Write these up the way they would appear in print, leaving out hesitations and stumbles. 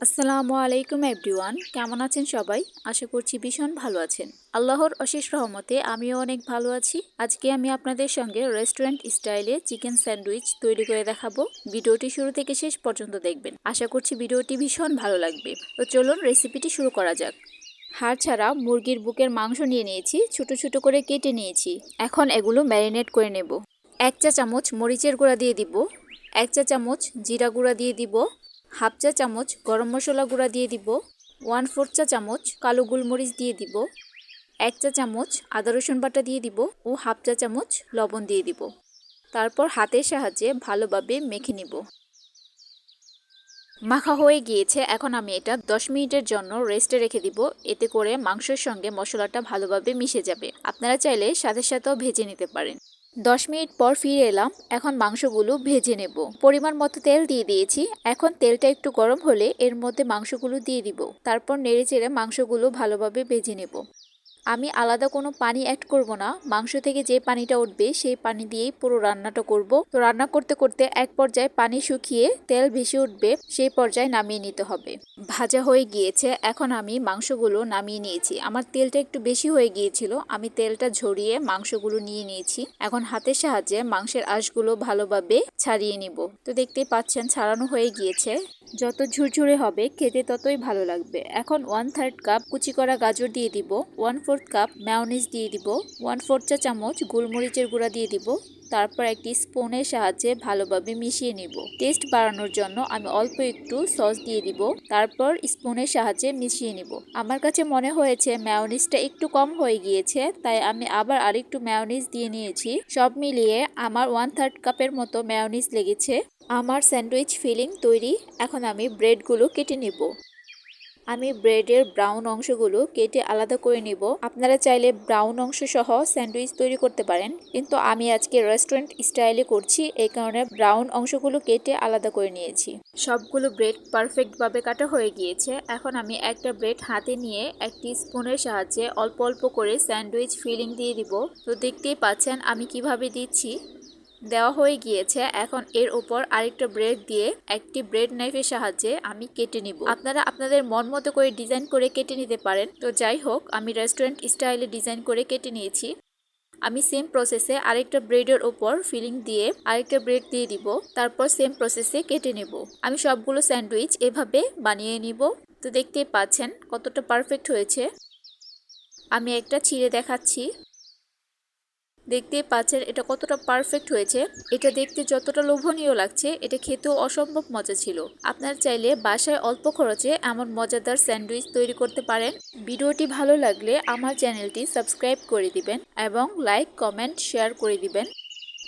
আসসালামু আলাইকুম এভরিওয়ান, কেমন আছেন সবাই? আশা করছি ভীষণ ভালো আছেন। আল্লাহর অশেষ রহমতে আমিও অনেক ভালো আছি। আজকে আমি আপনাদের সঙ্গে রেস্টুরেন্ট স্টাইলে চিকেন স্যান্ডউইচ তৈরি করে দেখাবো। ভিডিওটি শুরু থেকে শেষ পর্যন্ত দেখবেন। আশা করছি ভিডিওটি ভীষণ ভালো লাগবে। তো চলুন রেসিপিটি শুরু করা যাক। হাড় ছাড়া মুরগির বুকের মাংস নিয়ে নিয়েছি, ছোট ছোট করে কেটে নিয়েছি। এখন এগুলো ম্যারিনেট করে নেব। 1 চা চামচ মরিচের গুঁড়া দিয়ে দিব, 1 চা চামচ জিরা গুঁড়া দিয়ে দিব, হাফ চা চামচ গরম মশলা গুঁড়া দিয়ে দিব, 1/4 চা চামচ কালো গোলমরিচ দিয়ে দিব, 1 চা চামচ আদা রসুন বাটা দিয়ে দিব ও হাফ চা চামচ লবণ দিয়ে দিব। তারপর হাতের সাহায্যে ভালোভাবে মেখে নিব। মাখা হয়ে গিয়েছে। এখন আমি এটা 10 মিনিটের জন্য রেস্টে রেখে দিব। এতে করে মাংসের সঙ্গে মশলাটা ভালোভাবে মিশে যাবে। আপনারা চাইলে সাথে সাথেও ভেজে নিতে পারেন। 10 মিনিট পর ফিরে এলাম। এখন মাংসগুলো ভেজে নেব। পরিমাণ মতো তেল দিয়ে দিয়েছি। এখন তেলটা একটু গরম হলে এর মধ্যে মাংসগুলো দিয়ে দিব। তারপর নেড়েচেড়ে মাংসগুলো ভালোভাবে ভেজে নেব। আমি আলাদা কোনো পানি অ্যাড করব না। মাংস থেকে যে পানিটা উঠবে সেই পানি দিয়েই পুরো রান্নাটা করব। তো রান্না করতে করতে এক পর্যায়ে পানি শুকিয়ে তেল ভেসে উঠবে, সেই পর্যায়ে নামিয়ে নিতে হবে। ভাজা হয়ে গিয়েছে। এখন আমি মাংসগুলো নামিয়ে নিয়েছি। আমার তেলটা একটু বেশি হয়ে গিয়েছিল, আমি তেলটা ঝরিয়ে মাংসগুলো নিয়ে নিয়েছি। এখন হাতের সাহায্যে মাংসের আঁশগুলো ভালোভাবে ছাড়িয়ে নিব। তো দেখতেই পাচ্ছেন ছাড়ানো হয়ে গিয়েছে। যত ঝুরঝুরে হবে খেতে ততই ভালো লাগবে। এখন 1/3 কাপ কুচি করা গাজর দিয়ে দিব, 1/4 কাপ মেয়োনিজ দিয়ে দিব, 1/4 চা চামচ গোলমরিচের গুঁড়া দিয়ে দিব। তারপর একটি স্পুনের সাহায্যে ভালোভাবে মিশিয়ে নিব। টেস্ট বাড়ানোর জন্য আমি অল্প একটু সস দিয়ে দিব। তারপর স্পুনের সাহায্যে মিশিয়ে নিব। আমার কাছে মনে হয়েছে মেয়োনিজটা একটু কম হয়ে গিয়েছে, তাই আমি আবার আরেকটু মেয়োনিজ দিয়ে নিয়েছি। সব মিলিয়ে আমার 1/3 কাপের মতো মেয়োনিজ লেগেছে। আমার স্যান্ডউইচ ফিলিং তৈরি। এখন আমি ব্রেডগুলো কেটে নেব। আমি ব্রেডের ব্রাউন অংশগুলো কেটে আলাদা করে নিব। আপনারা চাইলে ব্রাউন অংশ সহ স্যান্ডউইচ তৈরি করতে পারেন, কিন্তু আমি আজকে রেস্টুরেন্ট স্টাইলে করছি, এই কারণে ব্রাউন অংশগুলো কেটে আলাদা করে নিয়েছি। সবগুলো ব্রেড পারফেক্টভাবে কাটা হয়ে গিয়েছে। এখন আমি একটা ব্রেড হাতে নিয়ে একটি স্পুনের সাহায্যে অল্প অল্প করে স্যান্ডউইচ ফিলিং দিয়ে দিব। তো দেখতেই পাচ্ছেন আমি কিভাবে দিচ্ছি। দেওয়া হয়ে গিয়েছে। এখন এর উপর আরেকটা ব্রেড দিয়ে একটি ব্রেড নাইফের সাহায্যে আমি কেটে নিব। আপনারা আপনাদের মন মতো করে ডিজাইন করে কেটে নিতে পারেন। তো যাই হোক, আমি রেস্টুরেন্ট স্টাইলে ডিজাইন করে কেটে নিয়েছি। আমি সেম প্রসেসে আরেকটা ব্রেডের উপর ফিলিং দিয়ে আরেকটা ব্রেড দিয়ে দিব। তারপর সেম প্রসেসে কেটে নেব। আমি সবগুলো স্যান্ডউইচ এভাবে বানিয়ে নিব। তো দেখতেই পাচ্ছেন কতটা পারফেক্ট হয়েছে। আমি একটা ছিঁড়ে দেখাচ্ছি। দেখতেই পাচ্ছেন এটা কতটা পারফেক্ট হয়েছে। এটা দেখতে যতটা লোভনীয় লাগছে, এটা খেতেও অসম্ভব মজা ছিল। আপনারা চাইলে বাসায় অল্প খরচে এমন মজাদার স্যান্ডউইচ তৈরি করতে পারেন। ভিডিওটি ভালো লাগলে আমার চ্যানেলটি সাবস্ক্রাইব করে দিবেন এবং লাইক, কমেন্ট, শেয়ার করে দিবেন।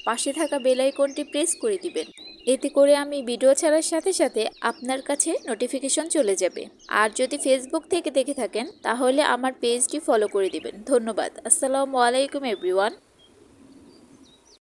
পাশে থাকা বেল আইকনটি প্রেস করে দিবেন। এতে করে আমি ভিডিও ছাড়ার সাথে সাথে আপনার কাছে নোটিফিকেশন চলে যাবে। আর যদি ফেসবুক থেকে দেখে থাকেন তাহলে আমার পেজটি ফলো করে দিবেন। ধন্যবাদ। আসসালামু আলাইকুম এভরিওয়ান।